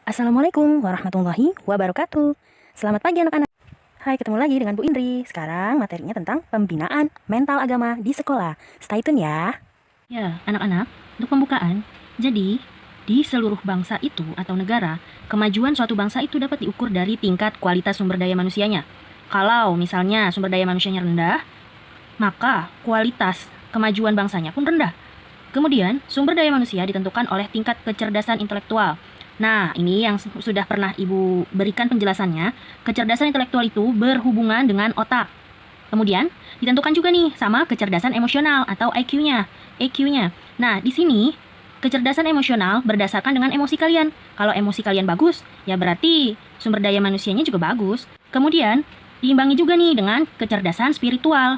Assalamualaikum warahmatullahi wabarakatuh. Selamat pagi anak-anak. Hai, ketemu lagi dengan Bu Indri. Sekarang materinya tentang pembinaan mental agama di sekolah. Stay tune ya. Ya, anak-anak, untuk pembukaan, jadi di seluruh bangsa itu atau negara, kemajuan suatu bangsa itu dapat diukur dari tingkat kualitas sumber daya manusianya. Kalau misalnya sumber daya manusianya rendah, maka kualitas kemajuan bangsanya pun rendah. Kemudian, sumber daya manusia ditentukan oleh tingkat kecerdasan intelektual. Nah, ini yang sudah pernah Ibu berikan penjelasannya. Kecerdasan intelektual itu berhubungan dengan otak. Kemudian, ditentukan juga nih sama kecerdasan emosional atau IQ-nya. EQ-nya. Nah, di sini kecerdasan emosional berdasarkan dengan emosi kalian. Kalau emosi kalian bagus, ya berarti sumber daya manusianya juga bagus. Kemudian, diimbangi juga nih dengan kecerdasan spiritual.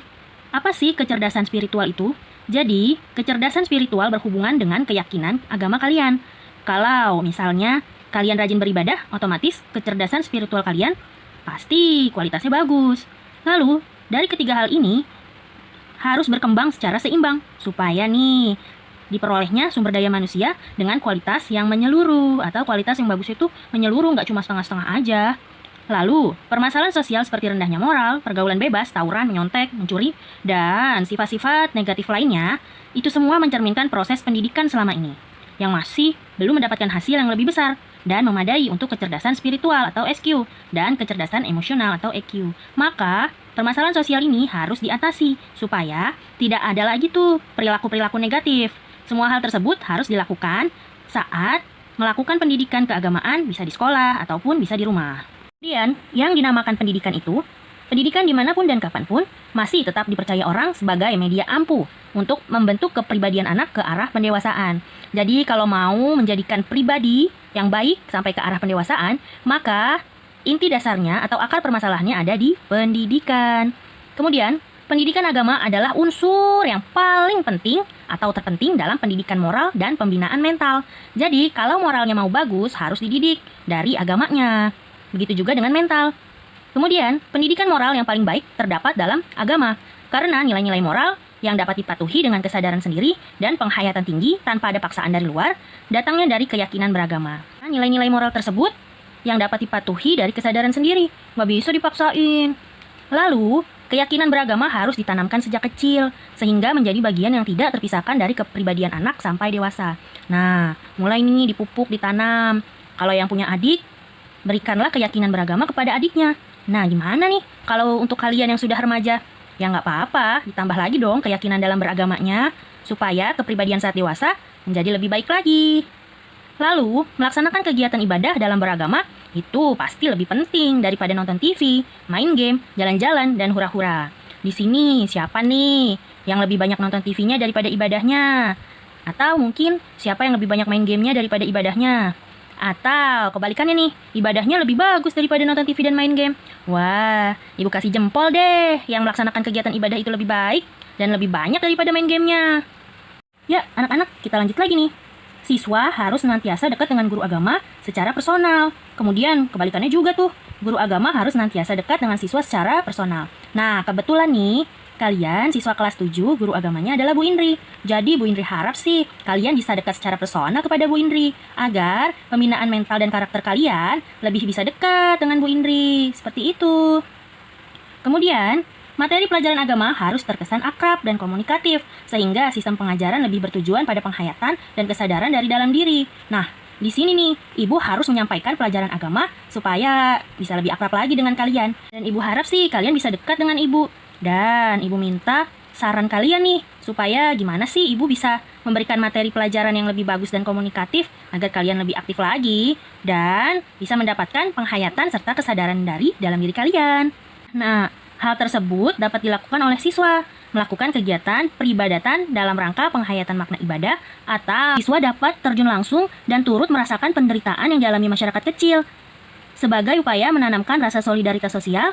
Apa sih kecerdasan spiritual itu? Jadi, kecerdasan spiritual berhubungan dengan keyakinan agama kalian. Kalau misalnya kalian rajin beribadah, otomatis kecerdasan spiritual kalian pasti kualitasnya bagus. Lalu, dari ketiga hal ini harus berkembang secara seimbang supaya nih diperolehnya sumber daya manusia dengan kualitas yang menyeluruh atau kualitas yang bagus itu menyeluruh, nggak cuma setengah-setengah aja. Lalu, permasalahan sosial seperti rendahnya moral, pergaulan bebas, tawuran, menyontek, mencuri, dan sifat-sifat negatif lainnya, itu semua mencerminkan proses pendidikan selama ini, yang masih belum mendapatkan hasil yang lebih besar dan memadai untuk kecerdasan spiritual atau SQ dan kecerdasan emosional atau EQ. Maka, permasalahan sosial ini harus diatasi supaya tidak ada lagi tuh perilaku-perilaku negatif. Semua hal tersebut harus dilakukan saat melakukan pendidikan keagamaan, bisa di sekolah ataupun bisa di rumah. Kemudian, yang dinamakan pendidikan itu, pendidikan dimanapun dan kapanpun masih tetap dipercaya orang sebagai media ampuh untuk membentuk kepribadian anak ke arah pendewasaan. Jadi kalau mau menjadikan pribadi yang baik sampai ke arah pendewasaan, maka inti dasarnya atau akar permasalahannya ada di pendidikan. Kemudian, pendidikan agama adalah unsur yang paling penting atau terpenting dalam pendidikan moral dan pembinaan mental. Jadi, kalau moralnya mau bagus, harus dididik dari agamanya. Begitu juga dengan mental. Kemudian, pendidikan moral yang paling baik terdapat dalam agama. Karena nilai-nilai moral yang dapat dipatuhi dengan kesadaran sendiri dan penghayatan tinggi tanpa ada paksaan dari luar, datangnya dari keyakinan beragama. Nah, nilai-nilai moral tersebut yang dapat dipatuhi dari kesadaran sendiri, nggak bisa dipaksain. Lalu, keyakinan beragama harus ditanamkan sejak kecil, sehingga menjadi bagian yang tidak terpisahkan dari kepribadian anak sampai dewasa. Nah, mulai nih dipupuk, ditanam. Kalau yang punya adik, berikanlah keyakinan beragama kepada adiknya. Nah, gimana nih kalau untuk kalian yang sudah remaja? Ya nggak apa-apa, ditambah lagi dong keyakinan dalam beragamanya, supaya kepribadian saat dewasa menjadi lebih baik lagi. Lalu, melaksanakan kegiatan ibadah dalam beragama itu pasti lebih penting daripada nonton TV, main game, jalan-jalan, dan hura-hura. Di sini, siapa nih yang lebih banyak nonton TV-nya daripada ibadahnya? Atau mungkin siapa yang lebih banyak main gamenya daripada ibadahnya? Atau kebalikannya nih, ibadahnya lebih bagus daripada nonton TV dan main game. Wah, ibu kasih jempol deh yang melaksanakan kegiatan ibadah itu lebih baik dan lebih banyak daripada main gamenya. Ya, anak-anak, kita lanjut lagi nih. Siswa harus senantiasa dekat dengan guru agama secara personal. Kemudian, kebalikannya juga tuh, guru agama harus senantiasa dekat dengan siswa secara personal. Nah, kebetulan nih, kalian siswa kelas 7, guru agamanya adalah Bu Indri. Jadi Bu Indri harap sih kalian bisa dekat secara personal kepada Bu Indri agar pembinaan mental dan karakter kalian lebih bisa dekat dengan Bu Indri. Seperti itu. Kemudian, materi pelajaran agama harus terkesan akrab dan komunikatif sehingga sistem pengajaran lebih bertujuan pada penghayatan dan kesadaran dari dalam diri. Nah, di sini nih, Ibu harus menyampaikan pelajaran agama supaya bisa lebih akrab lagi dengan kalian. Dan Ibu harap sih kalian bisa dekat dengan Ibu. Dan Ibu minta saran kalian nih, supaya gimana sih Ibu bisa memberikan materi pelajaran yang lebih bagus dan komunikatif agar kalian lebih aktif lagi dan bisa mendapatkan penghayatan serta kesadaran dari dalam diri kalian. Nah, hal tersebut dapat dilakukan oleh siswa melakukan kegiatan peribadatan dalam rangka penghayatan makna ibadah, atau siswa dapat terjun langsung dan turut merasakan penderitaan yang dialami masyarakat kecil sebagai upaya menanamkan rasa solidaritas sosial.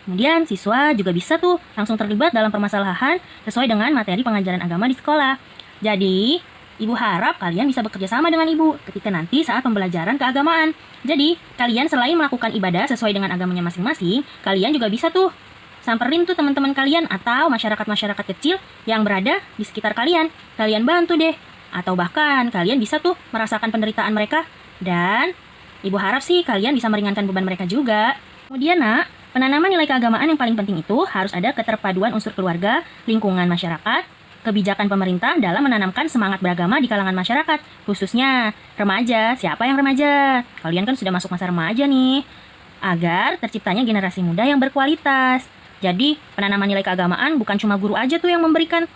Kemudian siswa juga bisa tuh langsung terlibat dalam permasalahan sesuai dengan materi pengajaran agama di sekolah. Jadi, Ibu harap kalian bisa bekerja sama dengan Ibu ketika nanti saat pembelajaran keagamaan. Jadi, kalian selain melakukan ibadah sesuai dengan agamanya masing-masing, kalian juga bisa tuh samperin tuh teman-teman kalian atau masyarakat-masyarakat kecil yang berada di sekitar kalian. Kalian bantu deh. Atau bahkan kalian bisa tuh merasakan penderitaan mereka dan Ibu harap sih kalian bisa meringankan beban mereka juga. Kemudian nak, penanaman nilai keagamaan yang paling penting itu harus ada keterpaduan unsur keluarga, lingkungan masyarakat, kebijakan pemerintah dalam menanamkan semangat beragama di kalangan masyarakat, khususnya remaja. Siapa yang remaja? Kalian kan sudah masuk masa remaja nih. Agar terciptanya generasi muda yang berkualitas. Jadi, penanaman nilai keagamaan bukan cuma guru aja tuh yang memberikan,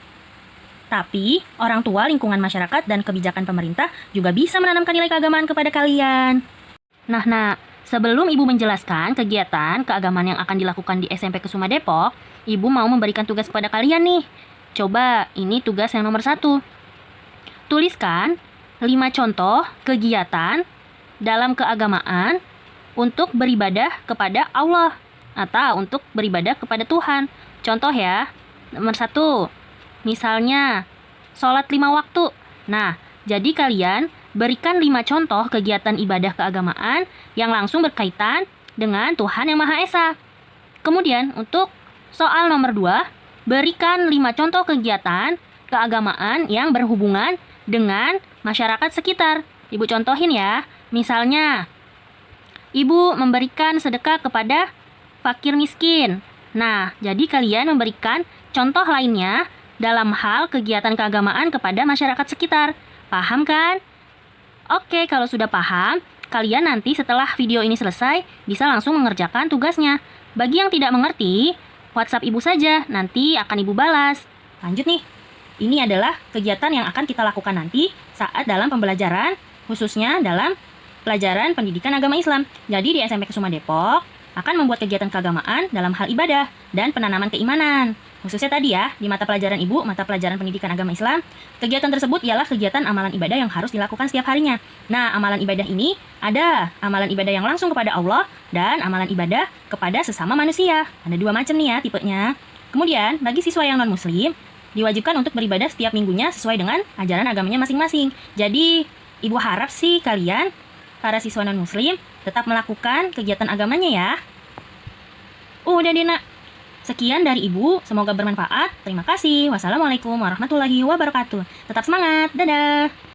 tapi orang tua, lingkungan masyarakat, dan kebijakan pemerintah juga bisa menanamkan nilai keagamaan kepada kalian. Nah, sebelum Ibu menjelaskan kegiatan keagamaan yang akan dilakukan di SMP Kesuma Depok, Ibu mau memberikan tugas kepada kalian nih. Coba, ini tugas yang nomor 1. Tuliskan 5 contoh kegiatan dalam keagamaan untuk beribadah kepada Allah atau untuk beribadah kepada Tuhan. Contoh ya, nomor 1. Misalnya, sholat 5 waktu. Nah, jadi kalian berikan 5 contoh kegiatan ibadah keagamaan yang langsung berkaitan dengan Tuhan Yang Maha Esa. Kemudian, untuk soal nomor 2, berikan 5 contoh kegiatan keagamaan yang berhubungan dengan masyarakat sekitar. Ibu contohin ya, misalnya, Ibu memberikan sedekah kepada fakir miskin. Nah, jadi kalian memberikan contoh lainnya dalam hal kegiatan keagamaan kepada masyarakat sekitar. Paham kan? Oke, kalau sudah paham, kalian nanti setelah video ini selesai bisa langsung mengerjakan tugasnya. Bagi yang tidak mengerti, WhatsApp Ibu saja, nanti akan Ibu balas. Lanjut nih, ini adalah kegiatan yang akan kita lakukan nanti saat dalam pembelajaran, khususnya dalam pelajaran pendidikan agama Islam. Jadi di SMP Kesuma Depok akan membuat kegiatan keagamaan dalam hal ibadah dan penanaman keimanan. Khususnya tadi ya, di mata pelajaran Ibu, mata pelajaran pendidikan agama Islam, kegiatan tersebut ialah kegiatan amalan ibadah yang harus dilakukan setiap harinya. Nah, amalan ibadah ini ada amalan ibadah yang langsung kepada Allah dan amalan ibadah kepada sesama manusia. Ada 2 macam nih ya tipenya. Kemudian, bagi siswa yang non-muslim, diwajibkan untuk beribadah setiap minggunya sesuai dengan ajaran agamanya masing-masing. Jadi, Ibu harap sih kalian, para siswa non-muslim, tetap melakukan kegiatan agamanya ya. Udah deh nak. Sekian dari Ibu, semoga bermanfaat. Terima kasih. Wassalamualaikum warahmatullahi wabarakatuh. Tetap semangat. Dadah.